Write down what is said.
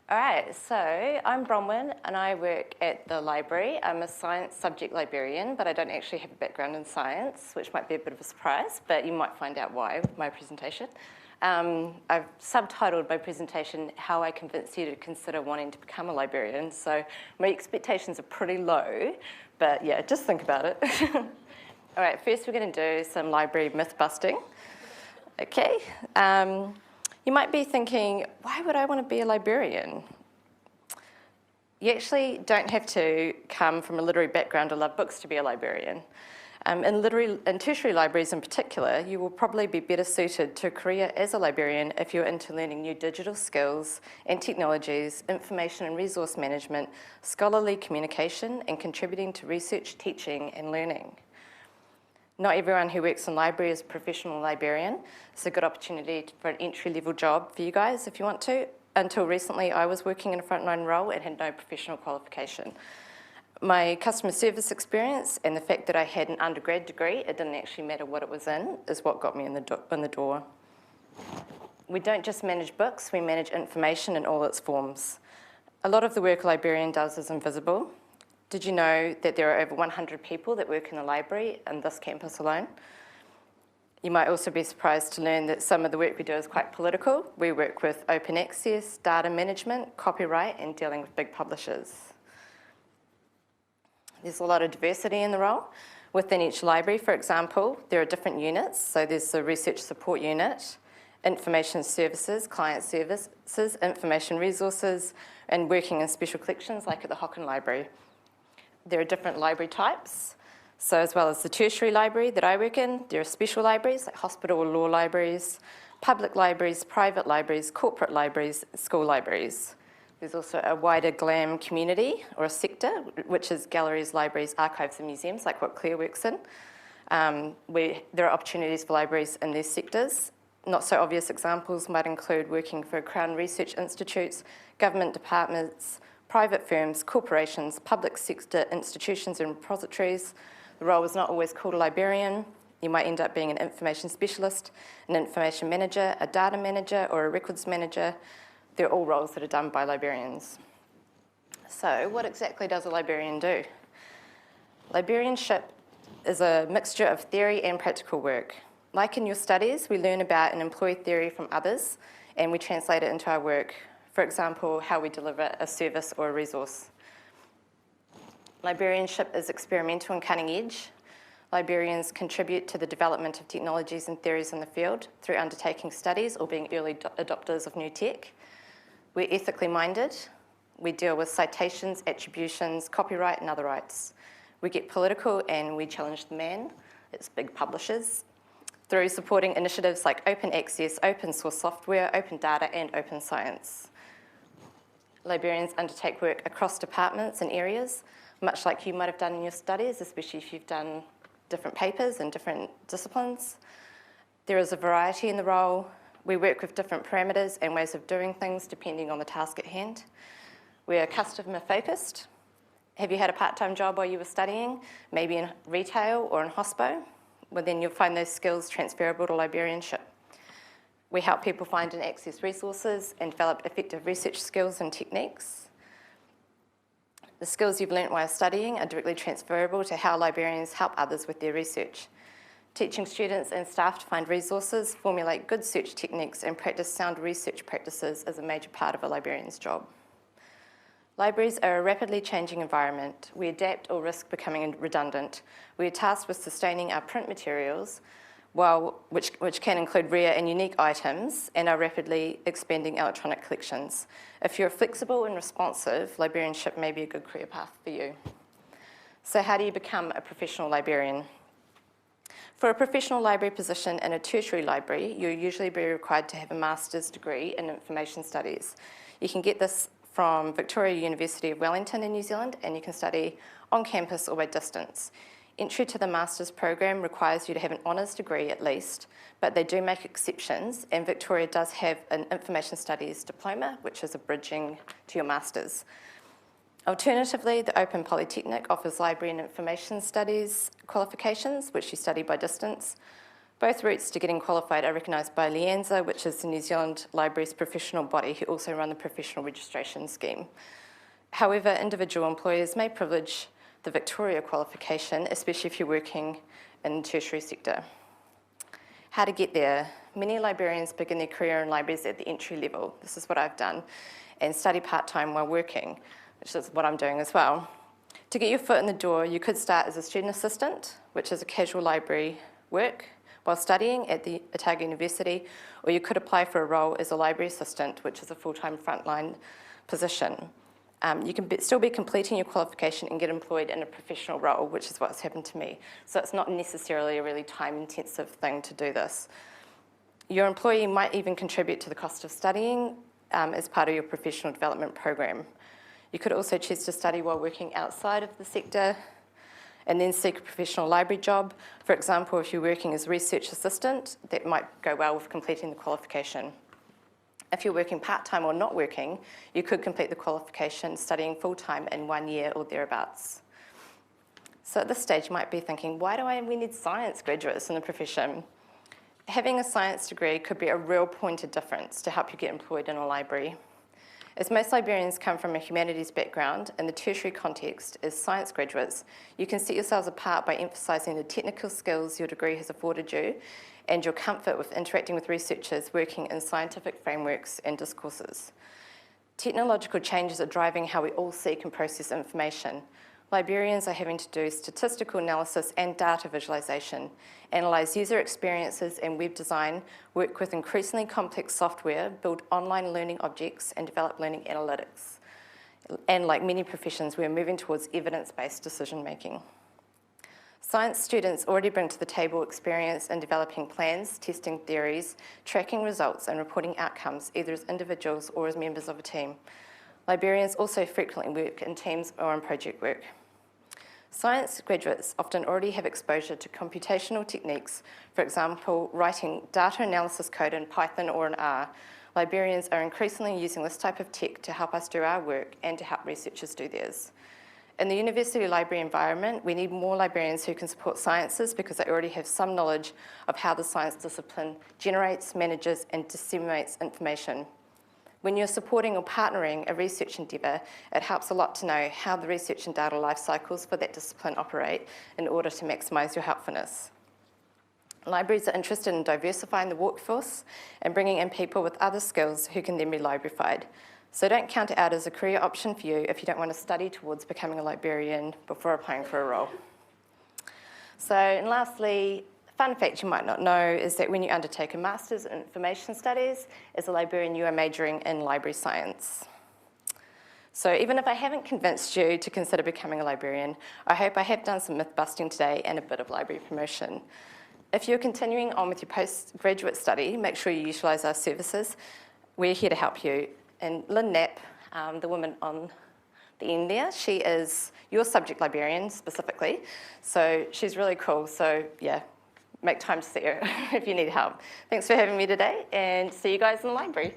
All right, so I'm Bronwyn and I work at the library. I'm a science subject librarian, but I don't actually have a background in science, which might be a bit of a surprise, but you might find out why with my presentation. I've subtitled my presentation, How I Convince You to Consider Wanting to Become a Librarian. So my expectations are pretty low, but yeah, just think about it. All right, first we're going to do some library myth busting. Okay. You might be thinking, why would I want to be a librarian? You actually don't have to come from a literary background or love books to be a librarian. In tertiary libraries in particular, you will probably be better suited to a career as a librarian if you're into learning new digital skills and technologies, information and resource management, scholarly communication, and contributing to research, teaching, and learning. Not everyone who works in library is a professional librarian. It's a good opportunity for an entry-level job for you guys if you want to. Until recently, I was working in a frontline role and had no professional qualification. My customer service experience and the fact that I had an undergrad degree, it didn't actually matter what it was in, is what got me in the door. We don't just manage books, we manage information in all its forms. A lot of the work a librarian does is invisible. Did you know that there are over 100 people that work in the library in this campus alone? You might also be surprised to learn that some of the work we do is quite political. We work with open access, data management, copyright, and dealing with big publishers. There's a lot of diversity in the role. Within each library, for example, there are different units. So there's the research support unit, information services, client services, information resources, and working in special collections like at the Hocken Library. There are different library types. So as well as the tertiary library that I work in, there are special libraries like hospital or law libraries, public libraries, private libraries, corporate libraries, school libraries. There's also a wider GLAM community or a sector, which is galleries, libraries, archives and museums, like what Claire works in. There are opportunities for libraries in these sectors. Not so obvious examples might include working for Crown Research Institutes, government departments, private firms, corporations, public sector institutions and repositories. The role is not always called a librarian. You might end up being an information specialist, an information manager, a data manager, or a records manager. They're all roles that are done by librarians. So what exactly does a librarian do? Librarianship is a mixture of theory and practical work. Like in your studies, we learn about and employ theory from others, and we translate it into our work. For example, how we deliver a service or a resource. Librarianship is experimental and cutting edge. Librarians contribute to the development of technologies and theories in the field through undertaking studies or being early adopters of new tech. We're ethically minded. We deal with citations, attributions, copyright and other rights. We get political and we challenge the man, it's big publishers, through supporting initiatives like open access, open source software, open data and open science. Librarians undertake work across departments and areas, much like you might have done in your studies, especially if you've done different papers and different disciplines. There is a variety in the role. We work with different parameters and ways of doing things depending on the task at hand. We are customer focused. Have you had a part-time job while you were studying, maybe in retail or in hospo? Well, then you'll find those skills transferable to librarianship. We help people find and access resources and develop effective research skills and techniques. The skills you've learnt while studying are directly transferable to how librarians help others with their research. Teaching students and staff to find resources, formulate good search techniques and practice sound research practices is a major part of a librarian's job. Libraries are a rapidly changing environment. We adapt or risk becoming redundant. We are tasked with sustaining our print materials, which can include rare and unique items, and our rapidly expanding electronic collections. If you're flexible and responsive, librarianship may be a good career path for you. So how do you become a professional librarian? For a professional library position in a tertiary library, you'll usually be required to have a master's degree in information studies. You can get this from Victoria University of Wellington in New Zealand, and you can study on campus or by distance. Entry to the master's program requires you to have an honours degree at least, but they do make exceptions, and Victoria does have an information studies diploma, which is a bridging to your master's. Alternatively, the Open Polytechnic offers library and information studies qualifications, which you study by distance. Both routes to getting qualified are recognised by LIANZA, which is the New Zealand Libraries professional body who also run the professional registration scheme. However, individual employers may privilege the Victoria qualification, especially if you're working in the tertiary sector. How to get there? Many librarians begin their career in libraries at the entry level. This is what I've done, and study part-time while working, which is what I'm doing as well. To get your foot in the door, you could start as a student assistant, which is a casual library work, while studying at the Otago University, or you could apply for a role as a library assistant, which is a full-time frontline position. You can still be completing your qualification and get employed in a professional role, which is what's happened to me. So it's not necessarily a really time-intensive thing to do this. Your employee might even contribute to the cost of studying as part of your professional development program. You could also choose to study while working outside of the sector and then seek a professional library job. For example, if you're working as a research assistant, that might go well with completing the qualification. If you're working part-time or not working, you could complete the qualification studying full-time in 1 year or thereabouts. So at this stage, you might be thinking, why do we need science graduates in the profession? Having a science degree could be a real point of difference to help you get employed in a library. As most librarians come from a humanities background, in the tertiary context as science graduates, you can set yourselves apart by emphasising the technical skills your degree has afforded you and your comfort with interacting with researchers working in scientific frameworks and discourses. Technological changes are driving how we all seek and process information. Librarians are having to do statistical analysis and data visualisation, analyse user experiences and web design, work with increasingly complex software, build online learning objects, and develop learning analytics. And like many professions, we are moving towards evidence-based decision-making. Science students already bring to the table experience in developing plans, testing theories, tracking results, and reporting outcomes, either as individuals or as members of a team. Librarians also frequently work in teams or on project work. Science graduates often already have exposure to computational techniques, for example, writing data analysis code in Python or in R. Librarians are increasingly using this type of tech to help us do our work and to help researchers do theirs. In the university library environment, we need more librarians who can support sciences because they already have some knowledge of how the science discipline generates, manages, and disseminates information. When you're supporting or partnering a research endeavour, it helps a lot to know how the research and data life cycles for that discipline operate in order to maximise your helpfulness. Libraries are interested in diversifying the workforce and bringing in people with other skills who can then be librarified. So don't count it out as a career option for you if you don't want to study towards becoming a librarian before applying for a role. So, and lastly, fun fact you might not know is that when you undertake a Master's in Information Studies, as a librarian, you are majoring in library science. So even if I haven't convinced you to consider becoming a librarian, I hope I have done some myth busting today and a bit of library promotion. If you're continuing on with your postgraduate study, make sure you utilise our services. We're here to help you. And Lynn Knapp, the woman on the end there, she is your subject librarian specifically. So she's really cool. So yeah, make time to see her if you need help. Thanks for having me today, and see you guys in the library.